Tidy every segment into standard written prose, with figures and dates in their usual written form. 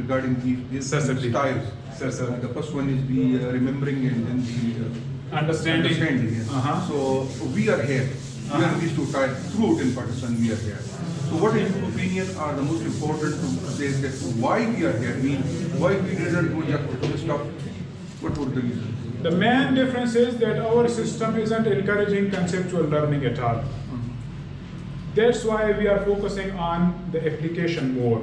regarding these Sir, styles. Sir. The first one is the remembering and then the Understanding. Yes. Uh-huh. So we are here. We are these two types throughout in Pakistan. We are here. So what in your opinion are the most important to say that why we are here? Why we didn't do just stuff? What were the reasons? The main difference is that our system isn't encouraging conceptual learning at all. That's why we are focusing on the application more.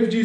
FG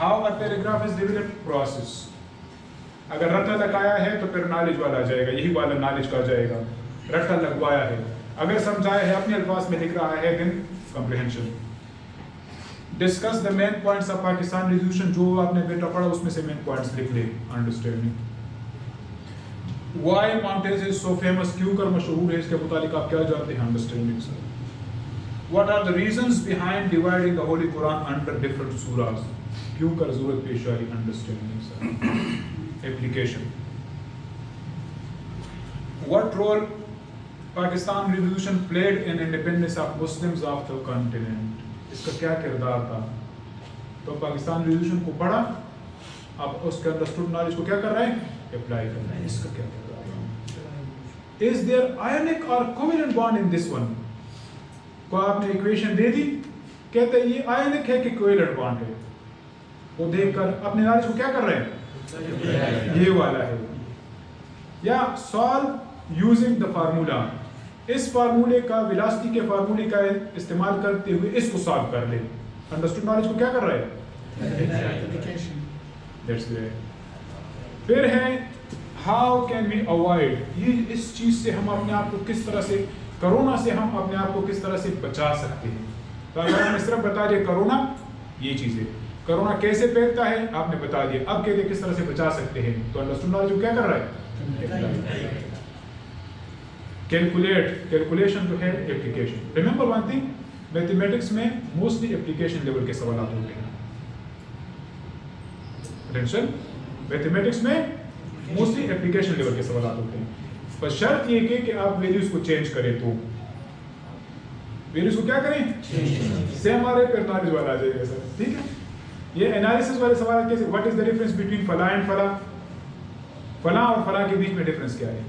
how a paragraph is developed process. اگر رٹا لگایا ہے تو پھر knowledge والا آ جائے گا, یہی والا knowledge کا جائے گا. رٹا لگوایا ہے, اگر سمجھایا ہے اپنے الفاظ میں لکھ رہا ہے then comprehension. Discuss the main points of Pakistan resolution, جو آپ نے بیٹا پڑھا اس میں سے main points لکھ لے. Understanding. Why Montez is so famous, کیوں کر مشہور ہے, اس کے متعلق آپ کیا جانتے ہیں. Understanding sir. What are the reasons behind dividing the Holy Quran under different surahs, کیوں کر ضرورت پیش آئی. Understanding sir. Application. What role Pakistan revolution played in independence of Muslims of the continent, اس کا کیا کردار تھا. تو پاکستان ریولیوشن کو پڑھا, اب اس کے انڈرسٹوڈ نالج کو کیا کر رہے ہیں, اپلائی کر رہے ہیں. اس کا کیا کردار تھا. Is there ionic or covalent bond in this one, کو آپ نے ایکویشن دے دی, کہتے ہیں یہ آئنک ہے کہ کویلنٹ بانڈ ہے, وہ دیکھ کر اپنے نالج کو کیا کر رہے ہیں, یہ والا ہے. یا solve using the formula, اس فارمولے کا ویلاسٹی کے فارمولے کا استعمال کرتے ہوئے اس کو سالو کر لیں. انڈرسٹوڈ نالج کو کیا کر رہے ہیں. پھر ہے ہاؤ کین وی اوائڈ, یہ اس چیز سے ہم اپنے آپ کو کس طرح سے, کرونا سے ہم اپنے آپ کو کس طرح سے بچا سکتے ہیں. تو اگر ہم نے صرف بتا دیا کرونا یہ چیز ہے, کرونا کیسے پھیلتا ہے آپ نے بتا دیا, اب کہتے کس طرح سے بچا سکتے ہیں. تو انڈرسٹوڈ نالج کو کیا کر رہا ہے. کیلکولیشن جو ہے application. Remember one thing, mathematics میں موسٹلی اپلیکیشن لیول کے سوالات ہوتے ہیں. اٹینشن, میتھمیٹکس میں موسٹلی اپلیکیشن لیول کے سوالات ہوتے ہیں. بس شرط یہ کہ آپ ویلیوز کو چینج کریں, تو ویلیوز کو کیا کریں, سے ہمارے پھر نالج والا آ جائے گا سر. ٹھیک ہے, یہ انالیسس والے سوال کیسے, what is the difference between فلاں اینڈ فلاں, فلاں اور فلاں کے بیچ میں ڈفرنس کیا ہے.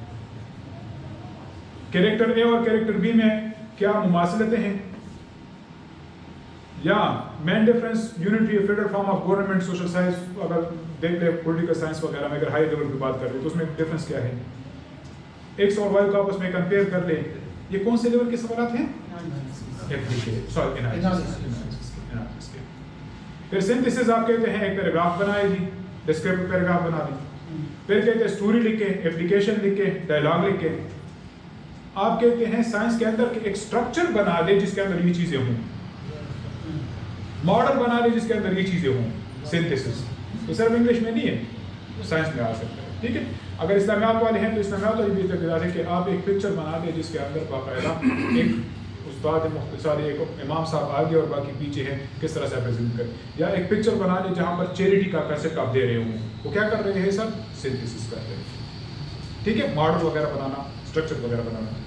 کیریکٹر اے اور کیریکٹر بی میں کیا مماثلتیں ہیں, یا main difference unitary federal form of government social science, اگر دیکھ لیں پولیٹیکل سائنس وغیرہ میں اگر ہائی لیول کی بات کر لیں تو اس میں ڈفرنس کیا ہے. ایکس اور وائی کو آپس میں کمپیئر کر لیں, یہ کون سے لیول کے سوالات ہیں, پھر سنتھسس آپ کہتے ہیں ایک پیراگراف بنائے جی, ڈسکرپٹیو پیراگراف بنا دیں. پھر کہتے ہیں اسٹوری لکھیں, اپلیکیشن لکھیں, ڈائلاگ لکھیں. آپ کہتے ہیں سائنس کے اندر ایک اسٹرکچر بنا دے جس کے اندر یہ چیزیں ہوں, ماڈل بنا دے جس کے اندر یہ چیزیں ہوں. سنتھسس یہ صرف انگلش میں نہیں ہے, سائنس میں آ سکتا ہے. ٹھیک ہے, اگر اسلامیات والے ہیں تو اسلامیات والی بھی اعتقاد ہے کہ آپ ایک پکچر بنا دیں جس کے اندر باقاعدہ ایک استاد مختصر, ایک امام صاحب آگے اور باقی پیچھے ہیں, کس طرح سے پریزنٹ کریں. یا ایک پکچر بنا دیں جہاں پر چیریٹی کا کنسیپٹ آپ دے رہے ہوں, وہ کیا کر رہے ہیں سب, سنتھسس کر رہے ہیں. ٹھیک ہے, ماڈل وغیرہ بنانا, اسٹرکچر وغیرہ بنانا.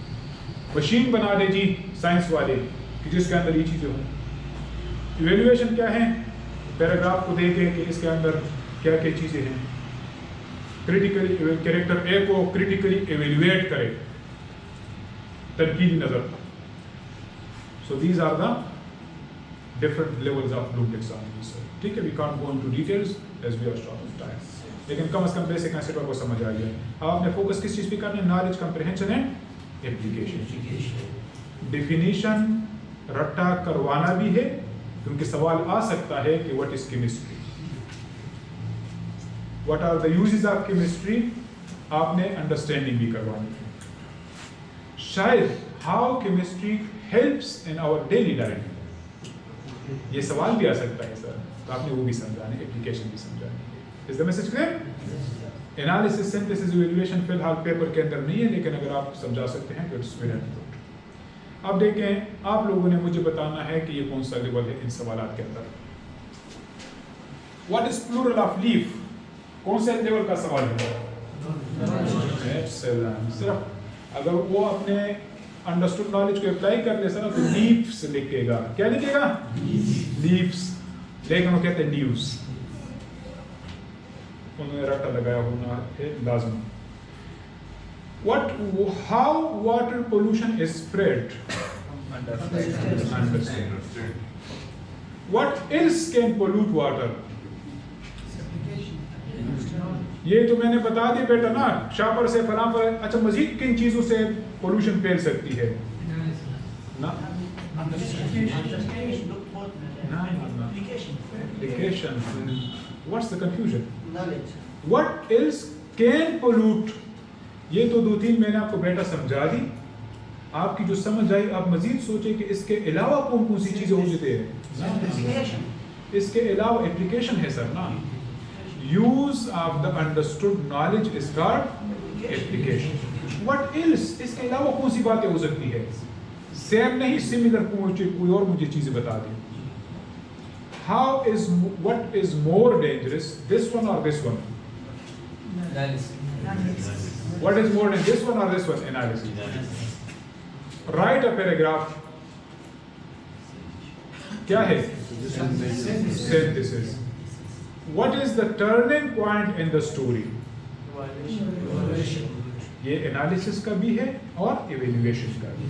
مشین بنا دے جی سائنس والے کہ جس کے اندر یہ چیزیں ہوں. ایویلویشن کیا ہے, پیراگراف کو دیکھیں کہ اس کے اندر کیا کیا چیزیں ہیں. کریٹیکلی کیریکٹر اے کو کریٹیکلی ایویلویٹ کرے, تنقیدی نظر. So these are the different levels of Bloom's taxonomy. ٹھیک ہے, we can't go into details as we are short of time. لیکن کم از کم بیسک کنسیپٹ کو سمجھ آ گیا. اب آپ نے فوکس کس چیز پہ کرنا ہے, knowledge, comprehension and application. Definition رٹا کروانا بھی ہے کیونکہ سوال آ سکتا ہے کہ what is chemistry, what are the uses of chemistry, آپ نے انڈرسٹینڈنگ بھی کروانی ہے. شاید how chemistry helps in our daily life, یہ سوال بھی آ سکتا ہے سر, تو آپ نے وہ بھی سمجھانے, اپلیکیشن بھی سمجھانی ہے. Is the message clear? Analysis, synthesis, evaluation فی الحال پیپر کے اندر نہیں ہے, لیکن اگر آپ سمجھا سکتے ہیں تو اٹس ویری گڈ. اب دیکھیں, آپ لوگوں نے مجھے بتانا ہے کہ یہ کون سا لیول ہے ان سوالات کے اندر. What is plural of leaf, کون سے لیول کا سوال ہے. صرف اگر وہ اپنے انڈرسٹوڈ نالج کو اپلائی کر لے سر تو لیفس لکھے گا. کیا لکھے گا, لیفس, لیکن وہ کہتے ہیں لیوز, انہوں نے رٹا لگایا ہونا ہے لازم. How water pollution is spread? Understand. What else can pollute water? یہ تو میں نے بتا دی بیٹا نا, شاپر سے فلاں پر. اچھا, مزید کن چیزوں سے پولوشن پھیل سکتی ہے نا. No. Application. What's the confusion? Knowledge. What else can pollute? یہ تو 2-3 میں نے آپ کو بیٹا سمجھا دی. آپ کی جو سمجھ آئی آپ مزید سوچیں کہ اس کے علاوہ کون کون سی چیزیں ہو جاتے ہیں. اس کے علاوہ اپلیکیشن ہے سر نا. Use of the understood knowledge is called application. What else, اس کے علاوہ کون سی باتیں ہو سکتی ہے. سیم نہیں, سملر پوچھے کوئی اور مجھے چیزیں بتا دیں. What is more dangerous, this one or this one? What is more dangerous, this one or this one? Analysis. Write a paragraph. کیا ہے؟ Synthesis. What is the turning point in the story? یہ analysis کا بھی ہے اور evaluation کا بھی.